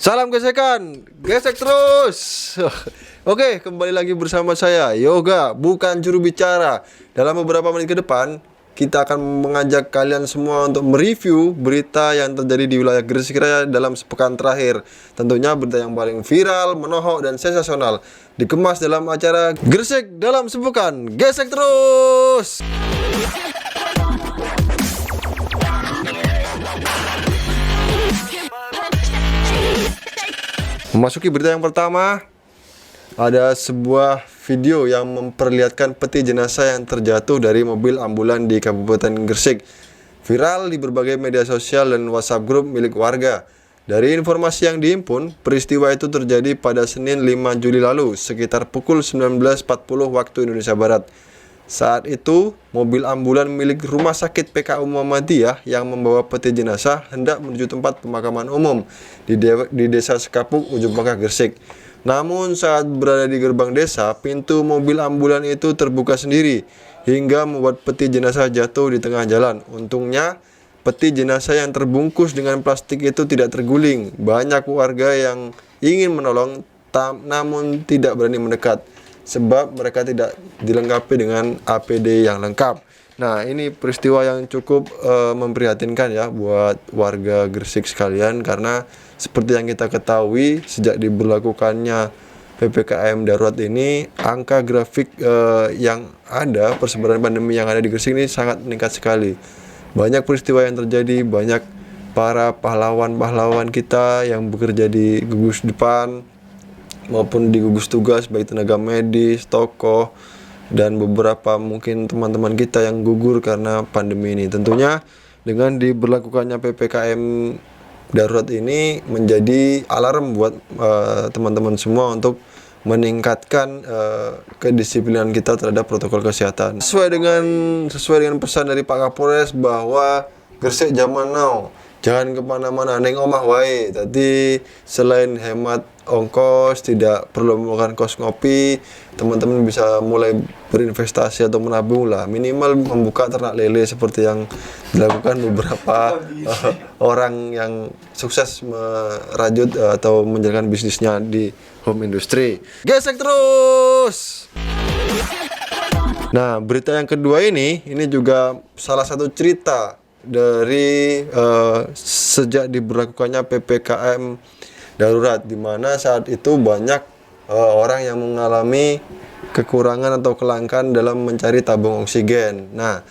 Salam gesekan, gesek terus. Oke, kembali lagi bersama saya Yoga, bukan juru bicara. Dalam beberapa menit ke depan, kita akan mengajak kalian semua untuk mereview berita yang terjadi di wilayah Gresik Raya dalam sepekan terakhir. Tentunya berita yang paling viral, menohok, dan sensasional dikemas dalam acara Gresik dalam sepekan. Gesek terus. Memasuki berita yang pertama, ada sebuah video yang memperlihatkan peti jenazah yang terjatuh dari mobil ambulan di Kabupaten Gresik. Viral di berbagai media sosial dan WhatsApp grup milik warga. Dari informasi yang dihimpun, peristiwa itu terjadi pada Senin 5 Juli lalu, sekitar pukul 19.40 waktu Indonesia Barat. Saat itu, mobil ambulan milik Rumah Sakit PKU Muhammadiyah yang membawa peti jenazah hendak menuju tempat pemakaman umum di Desa Sekapuk, Ujung Pangkah, Gresik. Namun saat berada di gerbang desa, pintu mobil ambulan itu terbuka sendiri hingga membuat peti jenazah jatuh di tengah jalan. Untungnya, peti jenazah yang terbungkus dengan plastik itu tidak terguling. Banyak warga yang ingin menolong namun tidak berani mendekat, sebab mereka tidak dilengkapi dengan APD yang lengkap. Nah, ini peristiwa yang cukup memprihatinkan ya buat warga Gresik sekalian, karena seperti yang kita ketahui sejak diberlakukannya PPKM darurat ini, angka grafik yang ada, persebaran pandemi yang ada di Gresik ini sangat meningkat sekali. Banyak peristiwa yang terjadi, banyak para pahlawan-pahlawan kita yang bekerja di gugus depan maupun di gugus tugas, baik tenaga medis, tokoh, dan beberapa mungkin teman-teman kita yang gugur karena pandemi ini. Tentunya dengan diberlakukannya PPKM darurat ini menjadi alarm buat teman-teman semua untuk meningkatkan kedisiplinan kita terhadap protokol kesehatan. Sesuai dengan pesan dari Pak Kapolres bahwa Gresik zaman now, jangan kemana-mana, neng omah wae. Tadi selain hemat ongkos, tidak perlu melakukan kos ngopi, teman-teman bisa mulai berinvestasi atau menabung lah. Minimal membuka ternak lele seperti yang dilakukan beberapa orang yang sukses merajut atau menjalankan bisnisnya di home industry. Gesek terus. Nah, berita yang kedua ini juga salah satu cerita dari sejak diberlakukannya PPKM darurat, di mana saat itu banyak orang yang mengalami kekurangan atau kelangkaan dalam mencari tabung oksigen. Nah,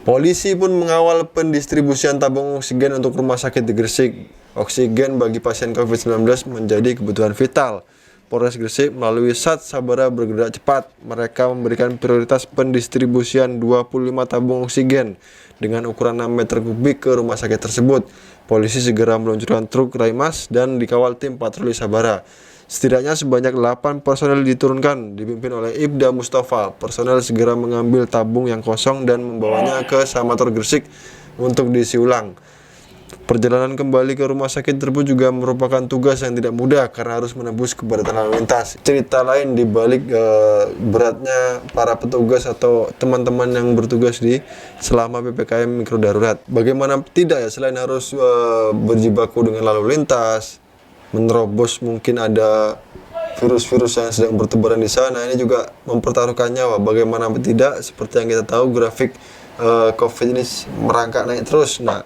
polisi pun mengawal pendistribusian tabung oksigen untuk rumah sakit di Gresik. Oksigen bagi pasien COVID-19 menjadi kebutuhan vital. Polres Gresik melalui Sat Sabara bergerak cepat. Mereka memberikan prioritas pendistribusian 25 tabung oksigen dengan ukuran 6 meter kubik ke rumah sakit tersebut. Polisi segera meluncurkan truk Raimas dan dikawal tim patroli Sabara. Setidaknya sebanyak 8 personel diturunkan, dipimpin oleh Ibda Mustafa. Personel segera mengambil tabung yang kosong dan membawanya ke Samator Gresik untuk diisi ulang. Perjalanan kembali ke rumah sakit tersebut juga merupakan tugas yang tidak mudah karena harus menembus kepadatan lalu lintas. Cerita lain di balik beratnya para petugas atau teman-teman yang bertugas di selama PPKM mikro darurat. Bagaimana tidak ya, selain harus berjibaku dengan lalu lintas, menerobos mungkin ada virus-virus yang sedang bertebaran di sana, ini juga mempertaruhkan nyawa. Bagaimana tidak, seperti yang kita tahu grafik COVID ini merangkak naik terus. Nah,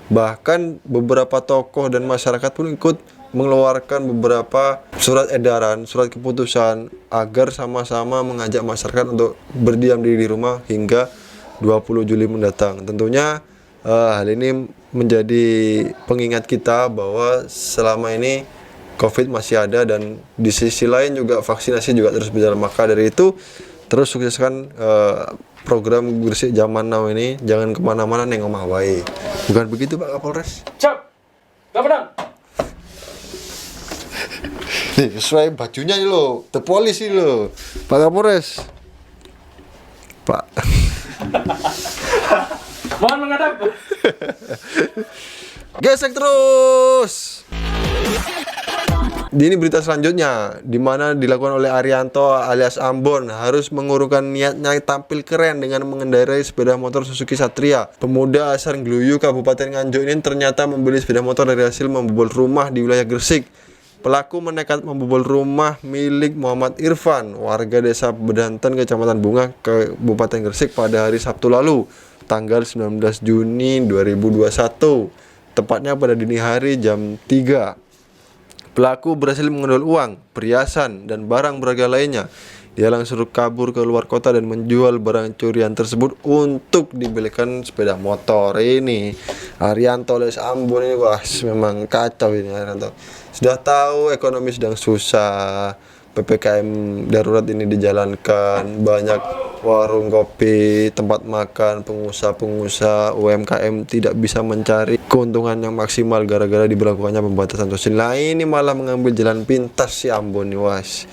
bahkan beberapa tokoh dan masyarakat pun ikut mengeluarkan beberapa surat edaran, surat keputusan agar sama-sama mengajak masyarakat untuk berdiam diri di rumah hingga 20 Juli mendatang. Tentunya hal ini menjadi pengingat kita bahwa selama ini COVID masih ada, dan di sisi lain juga vaksinasi juga terus berjalan. Maka dari itu terus sukseskan program Gresik zaman now ini, jangan kemana-mana, neng omah wae. Bukan begitu Pak Kapolres? Cap, gak pedang. Nih, sesuai bajunya nih lo, the polisi lo, Pak Kapolres. Pak. Mohon menghadap. Gesek terus. Ini berita selanjutnya, di mana dilakukan oleh Arianto alias Ambon harus mengurungkan niatnya tampil keren dengan mengendarai sepeda motor Suzuki Satria. Pemuda asal Ngluyu, Kabupaten Nganjuk ini ternyata membeli sepeda motor dari hasil membobol rumah di wilayah Gresik. Pelaku menekat membobol rumah milik Muhammad Irfan, warga desa Bedanten, Kecamatan Bunga, Kabupaten Gresik pada hari Sabtu lalu, tanggal 19 Juni 2021, tepatnya pada dini hari jam 3. Pelaku berhasil mengendol uang, perhiasan, dan barang berharga lainnya. Dia langsung kabur ke luar kota dan menjual barang curian tersebut untuk dibelikan sepeda motor. Ini Arianto alias Ambon ini, wah memang kacau ini Arianto. Sudah tahu ekonomi sedang susah, PPKM darurat ini dijalankan, banyak warung kopi, tempat makan, pengusaha-pengusaha UMKM tidak bisa mencari keuntungan yang maksimal gara-gara diberlakukannya pembatasan sosial. Nah, ini malah mengambil jalan pintas si Ambon nih, was.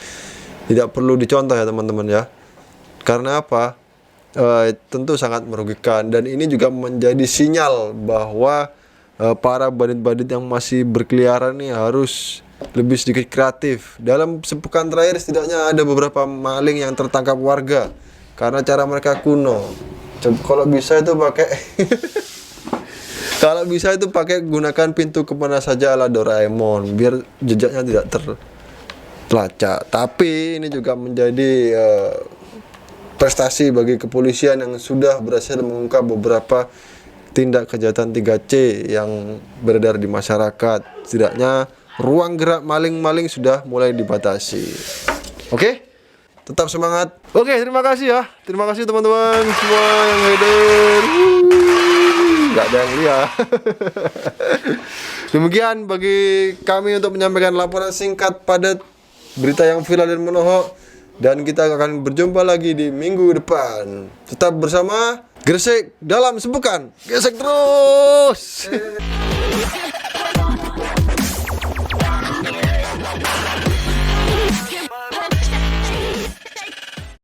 Tidak perlu dicontoh ya teman-teman ya. Karena apa? Tentu sangat merugikan, dan ini juga menjadi sinyal bahwa para bandit-bandit yang masih berkeliaran nih harus lebih sedikit kreatif. Dalam sepekan terakhir setidaknya ada beberapa maling yang tertangkap warga karena cara mereka kuno. Kalau bisa itu pakai kalau bisa itu pakai gunakan pintu kemana saja ala Doraemon biar jejaknya tidak terlacak. Tapi ini juga menjadi prestasi bagi kepolisian yang sudah berhasil mengungkap beberapa tindak kejahatan 3C yang beredar di masyarakat. Setidaknya ruang gerak maling-maling sudah mulai dibatasi. Oke? Tetap semangat. Oke, terima kasih ya. Terima kasih teman-teman semua yang hadir. Gak ada yang lihat. Demikian bagi kami untuk menyampaikan laporan singkat padat berita yang viral dan menohok. Dan kita akan berjumpa lagi di minggu depan. Tetap bersama Gresik dalam sepekan. Gesek terus.